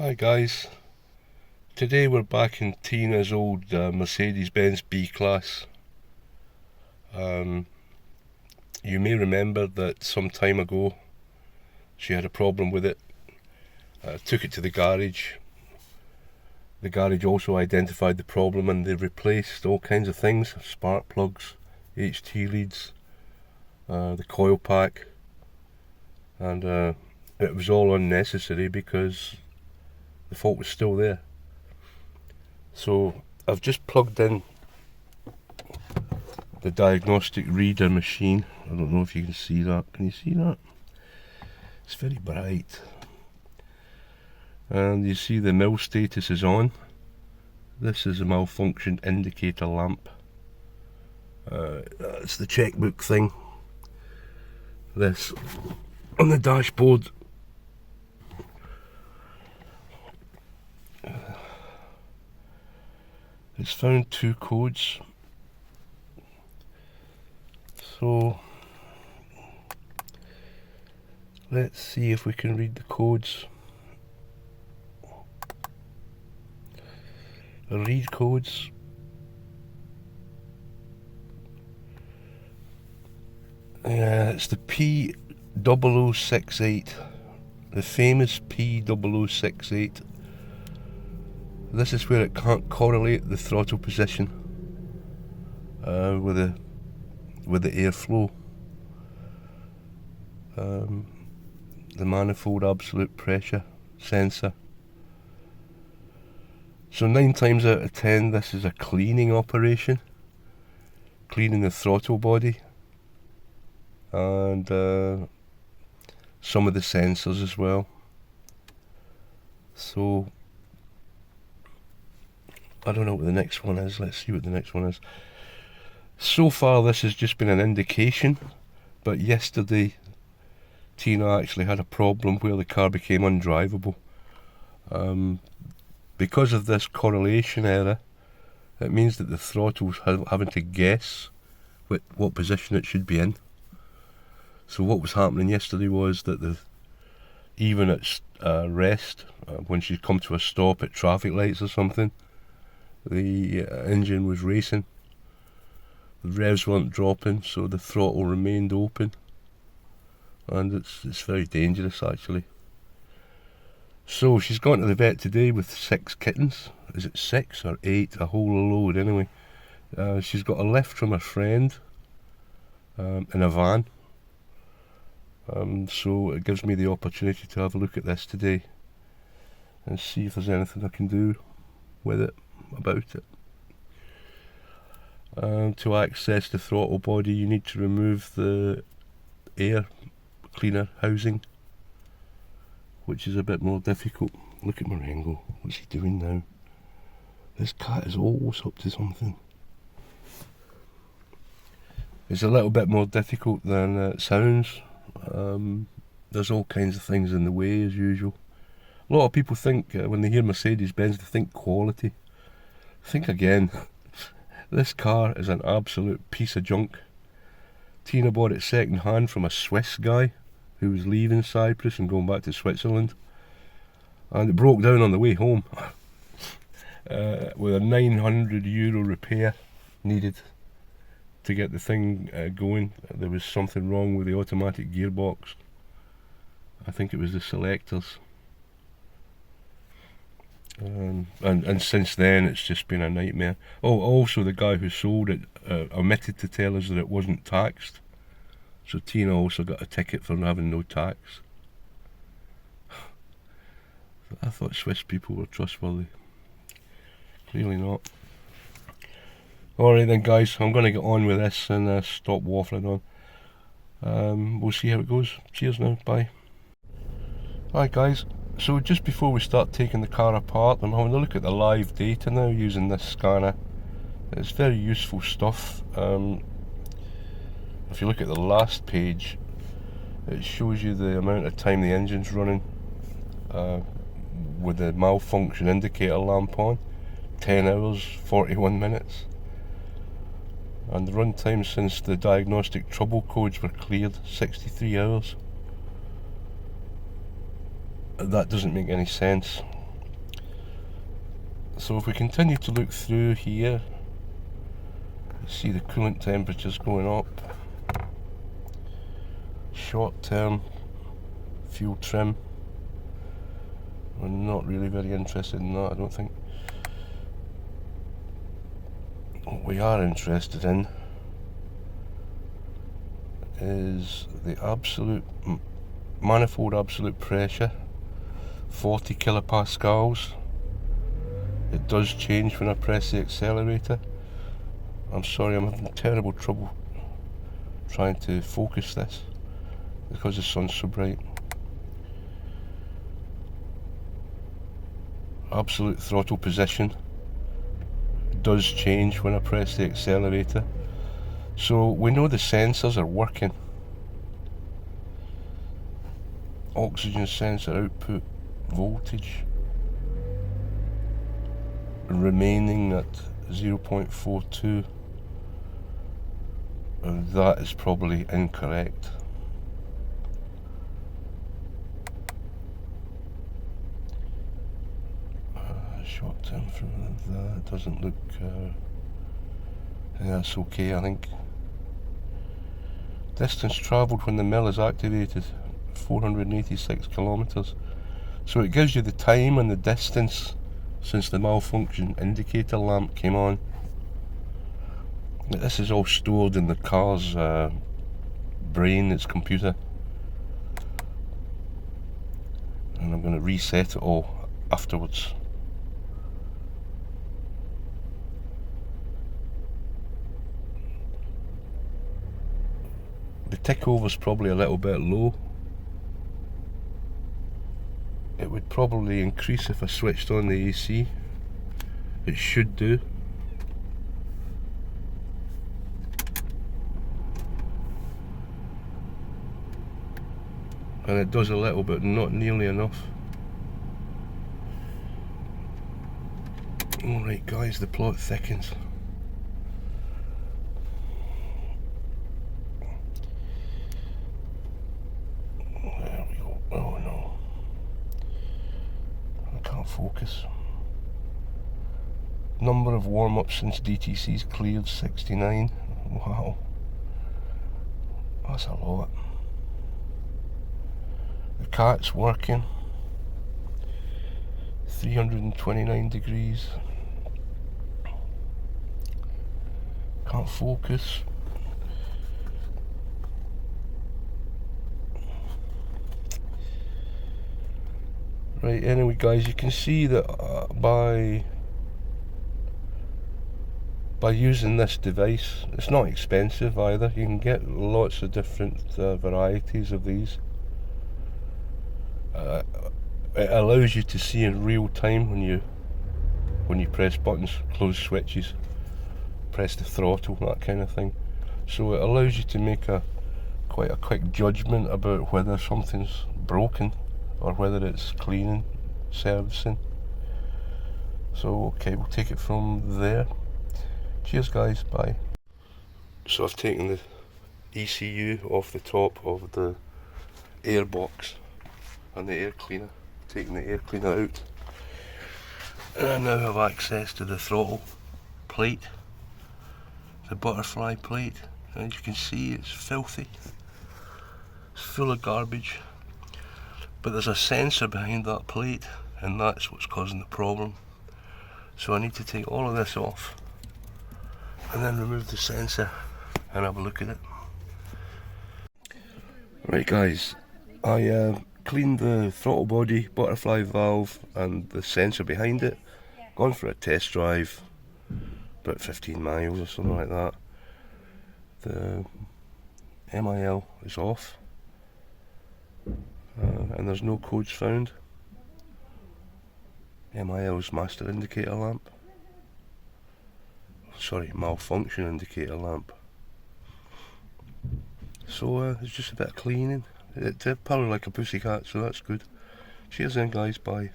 Hi guys, today we're back in Tina's old Mercedes-Benz B-Class. You may remember that some time ago she had a problem with it. Took it to the garage. The garage also identified the problem and they replaced all kinds of things, spark plugs, HT leads, the coil pack, and it was all unnecessary because the fault was still there. So I've just plugged in the diagnostic reader machine. I don't know if you can see that. Can you see that? It's very bright. And you see the mil status is on. This is a malfunction indicator lamp. That's the checkbook thing. This on the dashboard. It's found two codes. So let's see if we can read the codes. Read codes. Yeah, it's the P0068, the famous P0068. This is where it can't correlate the throttle position with the airflow. The manifold absolute pressure sensor. So 9 times out of 10 this is a cleaning operation, cleaning the throttle body and some of the sensors as well. So I don't know what the next one is. Let's see what the next one is. So far this has just been an indication, but yesterday Tina actually had a problem where the car became undrivable. Because of this correlation error, it means that the throttle's having to guess what position it should be in. So what was happening yesterday was that even at rest, when she'd come to a stop at traffic lights or something, the engine was racing. The revs weren't dropping, so the throttle remained open, and it's very dangerous actually. So she's gone to the vet today with 6 kittens. Is it 6 or 8? A whole load anyway. She's got a lift from a friend in a van. So it gives me the opportunity to have a look at this today and see if there's anything I can do with it, about it. To access the throttle body you need to remove the air cleaner housing, which is a bit more difficult. Look at Marengo, what's he doing now? This cat is always up to something. It's a little bit more difficult than it sounds. There's all kinds of things in the way as usual. A lot of people think, when they hear Mercedes-Benz, they think quality. Think again. This car is an absolute piece of junk. Tina bought it second hand from a Swiss guy who was leaving Cyprus and going back to Switzerland, and it broke down on the way home with a €900 repair needed to get the thing going. There was something wrong with the automatic gearbox. I think it was the selectors. And since then it's just been a nightmare. Oh, also the guy who sold it omitted to tell us that it wasn't taxed. So Tina also got a ticket for having no tax. I thought Swiss people were trustworthy. Clearly not. Alright then guys, I'm going to get on with this and stop waffling on. We'll see how it goes. Cheers now, bye. Hi guys, so just before we start taking the car apart, I'm having a look at the live data now using this scanner. It's very useful stuff. If you look at the last page, it shows you the amount of time the engine's running with the malfunction indicator lamp on. 10 hours, 41 minutes. And the run time since the diagnostic trouble codes were cleared, 63 hours. That doesn't make any sense. So if we continue to look through here, you see the coolant temperatures going up. Short term fuel trim, we're not really very interested in that, I don't think. What we are interested in is the absolute manifold absolute pressure, 40 kilopascals. It does change when I press the accelerator. I'm sorry, I'm having terrible trouble trying to focus this because the sun's so bright. Absolute throttle position does change when I press the accelerator. So we know the sensors are working. Oxygen sensor output voltage remaining at 0.42, and that is probably incorrect. Short term from that doesn't look that's okay, I think. Distance travelled when the mill is activated, 486 kilometres. So it gives you the time and the distance since the malfunction indicator lamp came on. This is all stored in the car's brain, its computer. And I'm going to reset it all afterwards. The tick over's probably a little bit low. It would probably increase if I switched on the AC. It should do. And it does a little bit, not nearly enough. Alright guys, the plot thickens. There we go. Oh no. I can't focus. Number of warm-ups since DTC's cleared, 69. Wow. That's a lot. The cat's working. 329 degrees. Can't focus. Right, anyway guys, you can see that by using this device, it's not expensive either. You can get lots of different varieties of these. It allows you to see in real time when you press buttons, close switches, press the throttle, that kind of thing. So it allows you to make quite a quick judgment about whether something's broken or whether it's cleaning, servicing. So okay, we'll take it from there. Cheers guys, bye. So I've taken the ECU off the top of the air box and the air cleaner, taking the air cleaner out, and I now have access to the throttle plate, the butterfly plate. As you can see, it's filthy, it's full of garbage, but there's a sensor behind that plate and that's what's causing the problem. So I need to take all of this off and then remove the sensor and have a look at it. Right guys, I cleaned the throttle body, butterfly valve and the sensor behind it. Gone for a test drive, about 15 miles or something like that. The MIL is off and there's no codes found. MIL's master indicator lamp. Sorry, malfunction indicator lamp. So it's just a bit of cleaning. It purred like a pussycat, so that's good. Cheers then guys, bye.